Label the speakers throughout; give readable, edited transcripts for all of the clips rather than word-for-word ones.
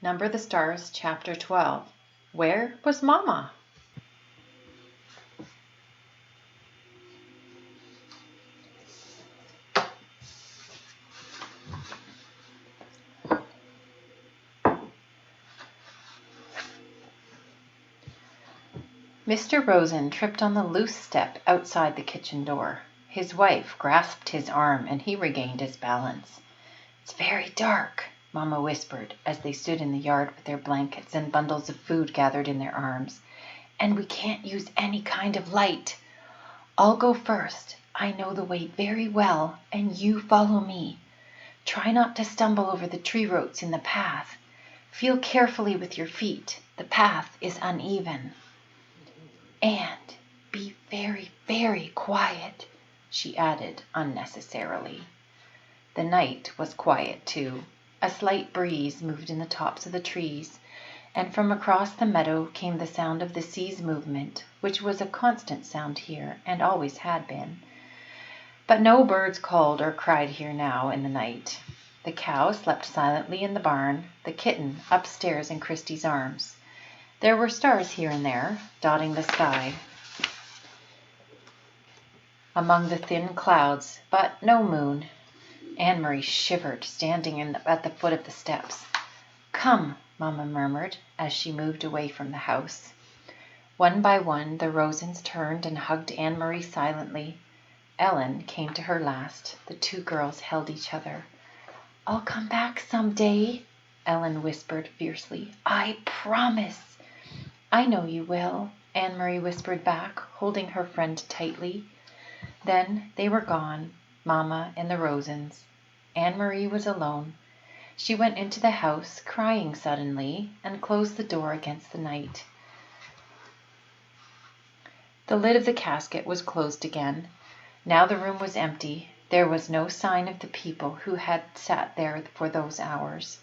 Speaker 1: Number the Stars, Chapter 12. Where was Mama? Mr. Rosen tripped on the loose step outside the kitchen door. His wife grasped his arm and he regained his balance. "It's very dark," Mama whispered as they stood in the yard with their blankets and bundles of food gathered in their arms. "And we can't use any kind of light. I'll go first. I know the way very well, and you follow me. Try not to stumble over the tree roots in the path. Feel carefully with your feet. The path is uneven. And be very, very quiet," she added unnecessarily. The night was quiet too. A slight breeze moved in the tops of the trees, and from across the meadow came the sound of the sea's movement, which was a constant sound here and always had been. But no birds called or cried here now in the night. The cow slept silently in the barn, the kitten upstairs in Christie's arms. There were stars here and there, dotting the sky among the thin clouds, but no moon. Anne-Marie shivered, standing at the foot of the steps. "Come," Mama murmured as she moved away from the house. One by one the Rosens turned and hugged Anne-Marie silently. Ellen came to her last. The two girls held each other. "I'll come back some day," Ellen whispered fiercely. "I promise." "I know you will," Anne-Marie whispered back, holding her friend tightly. Then they were gone, Mama and the Rosens. Anne-Marie was alone. She went into the house, crying suddenly, and closed the door against the night. The lid of the casket was closed again. Now the room was empty. There was no sign of the people who had sat there for those hours.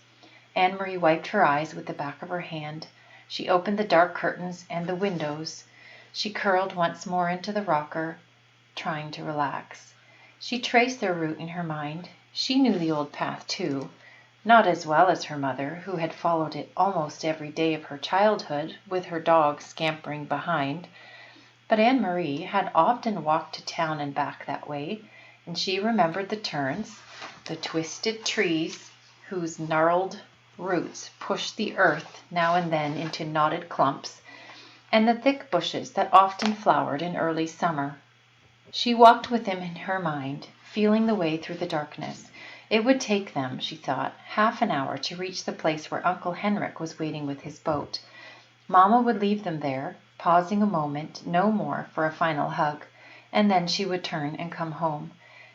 Speaker 1: Anne-Marie wiped her eyes with the back of her hand. She opened the dark curtains and the windows. She curled once more into the rocker, trying to relax. She traced their route in her mind. She knew the old path too, not as well as her mother, who had followed it almost every day of her childhood, with her dog scampering behind. But Anne-Marie had often walked to town and back that way, and she remembered the turns, the twisted trees whose gnarled roots pushed the earth now and then into knotted clumps, and the thick bushes that often flowered in early summer. She walked with them in her mind, feeling the way through the darkness. It would take them, she thought, half an hour to reach the place where Uncle Henrik was waiting with his boat. Mama would leave them there, pausing a moment, no more, for a final hug, and then she would turn and come home.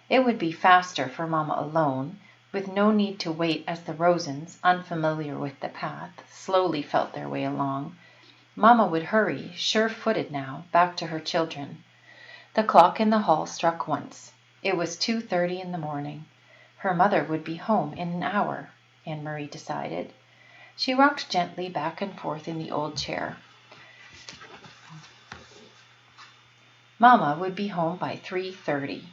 Speaker 1: It would be faster for Mama alone, with no need to wait as the Rosens, unfamiliar with the path, slowly felt their way along. Mama would hurry, sure-footed now, back to her children. The clock in the hall struck once. It was 2:30 in the morning. Her mother would be home in an hour, Anne-Marie decided. She rocked gently back and forth in the old chair. Mama would be home by 3:30.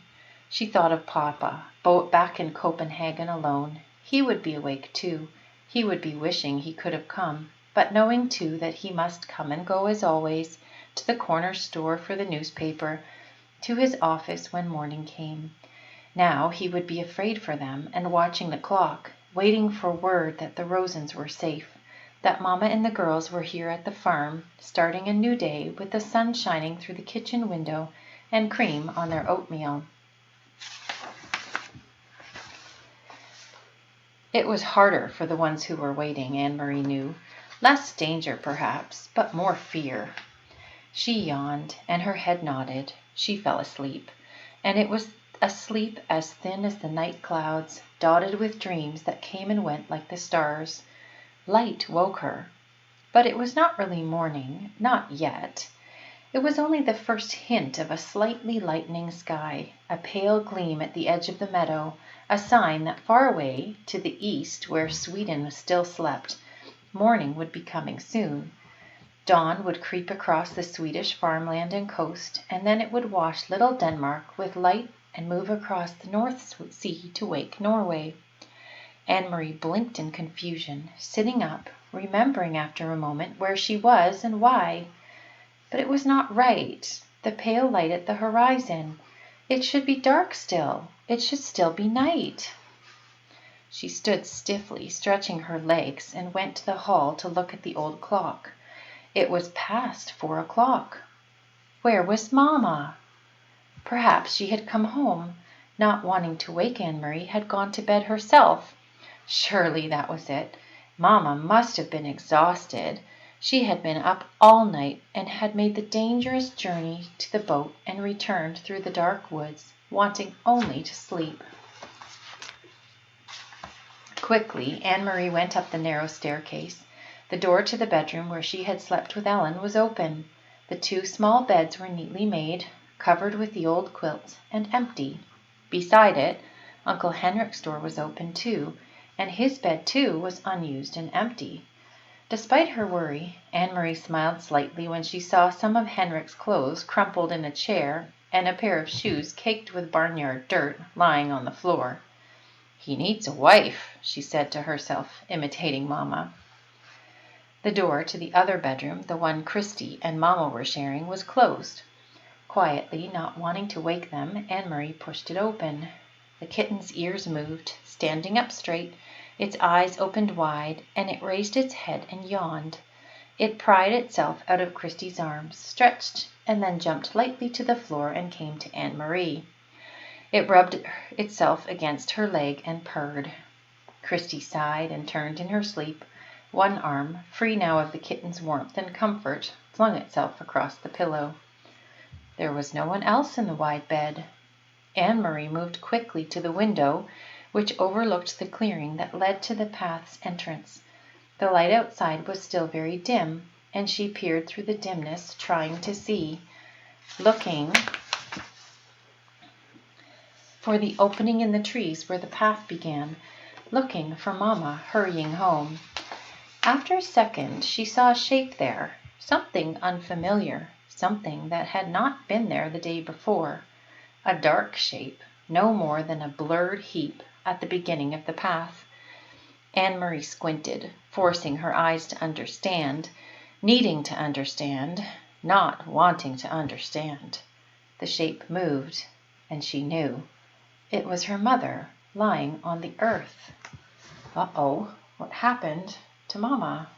Speaker 1: She thought of Papa, back in Copenhagen alone. He would be awake too. He would be wishing he could have come, but knowing too that he must come and go as always, to the corner store for the newspaper, to his office when morning came. Now he would be afraid for them and watching the clock, waiting for word that the Rosens were safe, that Mama and the girls were here at the farm, starting a new day with the sun shining through the kitchen window and cream on their oatmeal. It was harder for the ones who were waiting, Anne-Marie knew. Less danger, perhaps, but more fear. She yawned, and her head nodded. She fell asleep, and it was a sleep as thin as the night clouds, dotted with dreams that came and went like the stars. Light woke her, but it was not really morning, not yet. It was only the first hint of a slightly lightening sky, a pale gleam at the edge of the meadow, a sign that far away, to the east where Sweden still slept, morning would be coming soon. Dawn would creep across the Swedish farmland and coast, and then it would wash little Denmark with light and move across the North Sea to wake Norway. Anne-Marie blinked in confusion, sitting up, remembering after a moment where she was and why. But it was not right. The pale light at the horizon. It should be dark still. It should still be night. She stood stiffly, stretching her legs, and went to the hall to look at the old clock. It was past 4 o'clock. Where was Mamma? Perhaps she had come home, not wanting to wake Anne-Marie, had gone to bed herself. Surely that was it. Mamma must have been exhausted. She had been up all night and had made the dangerous journey to the boat and returned through the dark woods, wanting only to sleep. Quickly, Anne-Marie went up the narrow staircase. The door to the bedroom where she had slept with Ellen was open. The 2 small beds were neatly made, covered with the old quilt, and empty. Beside it, Uncle Henrik's door was open too, and his bed too was unused and empty. Despite her worry, Anne-Marie smiled slightly when she saw some of Henrik's clothes crumpled in a chair and a pair of shoes caked with barnyard dirt lying on the floor. "He needs a wife," she said to herself, imitating Mamma. The door to the other bedroom, the one Christie and Mamma were sharing, was closed. Quietly, not wanting to wake them, Anne-Marie pushed it open. The kitten's ears moved, standing up straight, its eyes opened wide, and it raised its head and yawned. It pried itself out of Christie's arms, stretched, and then jumped lightly to the floor and came to Anne-Marie. It rubbed itself against her leg and purred. Christie sighed and turned in her sleep. One arm, free now of the kitten's warmth and comfort, flung itself across the pillow. There was no one else in the wide bed. Anne-Marie moved quickly to the window, which overlooked the clearing that led to the path's entrance. The light outside was still very dim, and she peered through the dimness, trying to see, looking for the opening in the trees where the path began, looking for Mamma hurrying home. After a second she saw a shape there, something unfamiliar, something that had not been there the day before. A dark shape, no more than a blurred heap, at the beginning of the path. Anne-Marie squinted, forcing her eyes to understand, needing to understand, not wanting to understand. The shape moved, and she knew. It was her mother, lying on the earth. Uh-oh, what happened to Mamma?